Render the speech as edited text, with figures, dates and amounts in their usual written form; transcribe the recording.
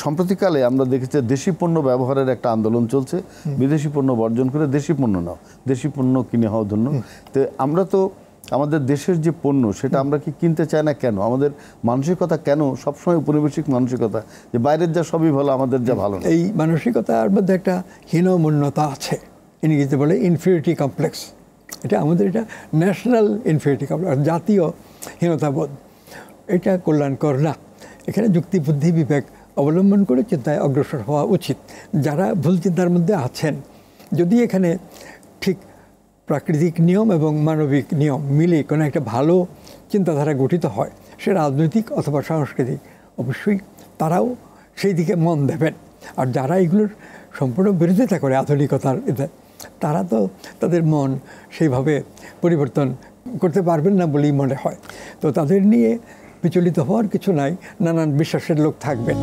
সম্প্রতিকালে আমরা দেখেছি দেশি পণ্য ব্যবহারের একটা আন্দোলন চলছে, বিদেশি পণ্য বর্জন করে দেশি পণ্য নাও, দেশি পণ্য কিনে হওয়ার জন্য। তো আমরা তো আমাদের দেশের যে পণ্য সেটা আমরা কি কিনতে চাই না কেন? আমাদের মানসিকতা কেন সবসময় উপনিবেশিক মানসিকতা, যে বাইরের যা সবই ভালো, আমাদের যা ভালো না? এই মানসিকতার মধ্যে একটা হীনমন্যতা আছে, ইংরেজিতে বলে ইনফিরিটি কমপ্লেক্স। এটা আমাদের এটা ন্যাশনাল ইনফিরিটি কমপ্লেক্স, জাতীয় হীনতাবোধ। এটা কল্যাণকর না। এখানে যুক্তি বুদ্ধি বিবেক অবলম্বন করে চিন্তায় অগ্রসর হওয়া উচিত। যারা ভুল চিন্তার মধ্যে আছেন, যদি এখানে ঠিক প্রাকৃতিক নিয়ম এবং মানবিক নিয়ম মিলে কোনো একটা ভালো চিন্তাধারা গঠিত হয়, সে রাজনৈতিক অথবা সাংস্কৃতিক, অবশ্যই তারাও সেই দিকে মন দেবেন। আর যারা এগুলোর সম্পূর্ণ বিরোধিতা করে আধুনিকতার এতে, তারা তো তাদের মন সেইভাবে পরিবর্তন করতে পারবেন না বলেই মনে হয়। তো তাদের নিয়ে বিচলিত হওয়ার কিছু নাই, নানান বিশ্বাসের লোক থাকবেন।